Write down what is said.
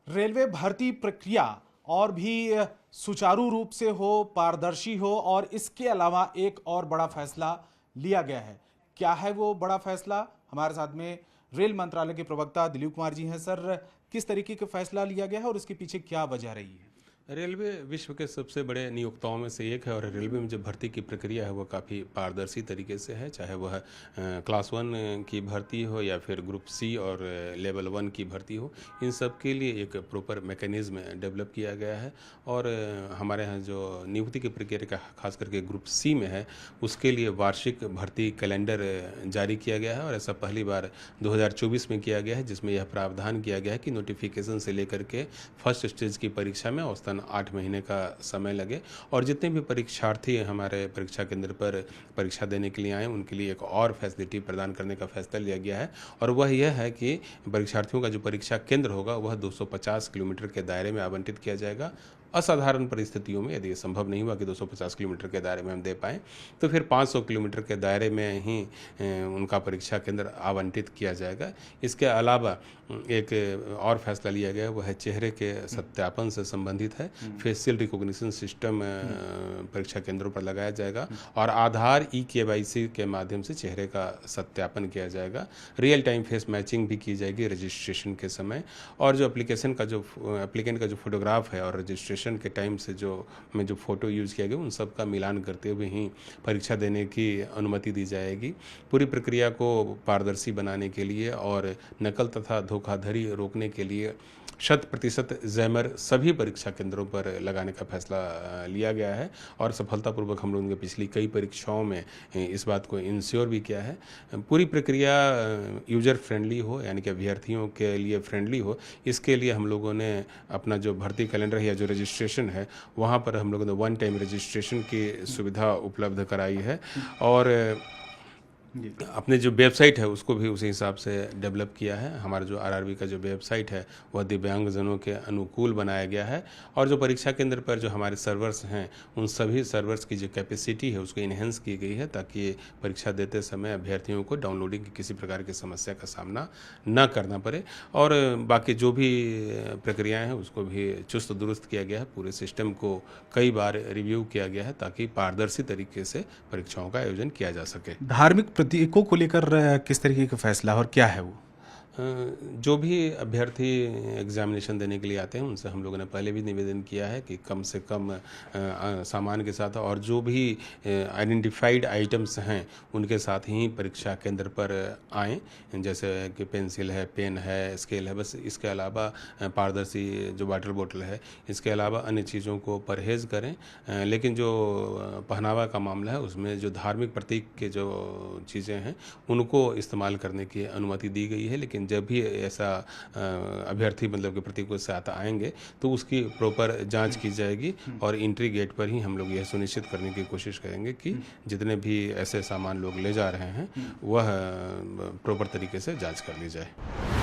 Railway भर्ती प्रक्रिया और भी सुचारू रूप से हो, पारदर्शी हो और इसके अलावा एक और बड़ा फैसला लिया गया है। क्या है वो बड़ा फैसला? हमारे साथ में रेल मंत्रालय के प्रवक्ता दिलीप कुमार जी हैं। सर, किस तरीके का फैसला लिया गया है और इसके पीछे क्या वजह रही है? रेलवे विश्व के सबसे बड़े नियोक्ताओं में से एक है और रेलवे में जो भर्ती की प्रक्रिया है वो काफ़ी पारदर्शी तरीके से है, चाहे वह क्लास 1 की भर्ती हो या फिर ग्रुप सी और लेवल 1 की भर्ती हो। इन सब के लिए एक प्रॉपर मैकेनिज्म डेवलप किया गया है और हमारे यहाँ जो नियुक्ति की प्रक्रिया का खास करके ग्रुप सी में है उसके लिए वार्षिक भर्ती कैलेंडर जारी किया गया है और ऐसा पहली बार 2024 में किया गया है, जिसमें यह प्रावधान किया गया है कि नोटिफिकेशन से लेकर के फर्स्ट स्टेज की परीक्षा में औसतन 8 महीने का समय लगे और जितने भी परीक्षार्थी हमारे परीक्षा केंद्र पर परीक्षा देने के लिए आए उनके लिए एक और फैसिलिटी प्रदान करने का फैसला लिया गया है और वह यह है कि परीक्षार्थियों का जो परीक्षा केंद्र होगा वह 250 किलोमीटर के दायरे में आवंटित किया जाएगा। असाधारण परिस्थितियों में यदि ये संभव नहीं हुआ कि 250 किलोमीटर के दायरे में हम दे पाएँ तो फिर 500 किलोमीटर के दायरे में ही उनका परीक्षा केंद्र आवंटित किया जाएगा। इसके अलावा एक और फैसला लिया गया वह है चेहरे के सत्यापन से संबंधित है। फेशियल रिकॉग्निशन सिस्टम परीक्षा केंद्रों पर लगाया जाएगा और आधार ई-KYC के माध्यम से चेहरे का सत्यापन किया जाएगा। रियल टाइम फेस मैचिंग भी की जाएगी रजिस्ट्रेशन के समय और जो एप्लीकेंट का जो फोटोग्राफ है और रजिस्ट्रेशन के टाइम से जो फ़ोटो यूज़ किया गया उन सब का मिलान करते हुए ही परीक्षा देने की अनुमति दी जाएगी। पूरी प्रक्रिया को पारदर्शी बनाने के लिए और नकल तथा धोखाधड़ी रोकने के लिए 100% जैमर सभी परीक्षा केंद्रों पर लगाने का फैसला लिया गया है और सफलतापूर्वक हम लोगों ने पिछली कई परीक्षाओं में इस बात को इंश्योर भी किया है। पूरी प्रक्रिया यूजर फ्रेंडली हो, यानी कि अभ्यर्थियों के लिए फ्रेंडली हो, इसके लिए हम लोगों ने अपना जो भर्ती कैलेंडर है या जो रजिस्ट्रेशन है वहाँ पर हम लोगों ने 1 टाइम रजिस्ट्रेशन की सुविधा उपलब्ध कराई है और अपने जो वेबसाइट है उसको भी उसी हिसाब से डेवलप किया है। हमारा जो आरआरबी का जो वेबसाइट है वह दिव्यांगजनों के अनुकूल बनाया गया है और जो परीक्षा केंद्र पर जो हमारे सर्वर्स हैं उन सभी सर्वर्स की जो कैपेसिटी है उसको इन्हेंस की गई है ताकि परीक्षा देते समय अभ्यर्थियों को डाउनलोडिंग की किसी प्रकार की समस्या का सामना न करना पड़े और बाकी जो भी प्रक्रियाएँ हैं उसको भी चुस्त दुरुस्त किया गया है। पूरे सिस्टम को कई बार रिव्यू किया गया है ताकि पारदर्शी तरीके से परीक्षाओं का आयोजन किया जा सके। धार्मिक प्रतीकों को लेकर किस तरीके का फैसला और क्या है वो? जो भी अभ्यर्थी एग्जामिनेशन देने के लिए आते हैं उनसे हम लोगों ने पहले भी निवेदन किया है कि कम से कम सामान के साथ और जो भी आइडेंटिफाइड आइटम्स हैं उनके साथ ही परीक्षा केंद्र पर आएँ, जैसे कि पेंसिल है, पेन है, स्केल है, बस इसके अलावा पारदर्शी जो वाटर बोतल है, इसके अलावा अन्य चीज़ों को परहेज़ करें। लेकिन जो पहनावा का मामला है उसमें जो धार्मिक प्रतीक के जो चीज़ें हैं उनको इस्तेमाल करने की अनुमति दी गई है। लेकिन जब भी ऐसा अभ्यर्थी मतलब के प्रतीकों से आएंगे तो उसकी प्रॉपर जांच की जाएगी और एंट्री गेट पर ही हम लोग यह सुनिश्चित करने की कोशिश करेंगे कि जितने भी ऐसे सामान लोग ले जा रहे हैं वह प्रॉपर तरीके से जांच कर ली जाए।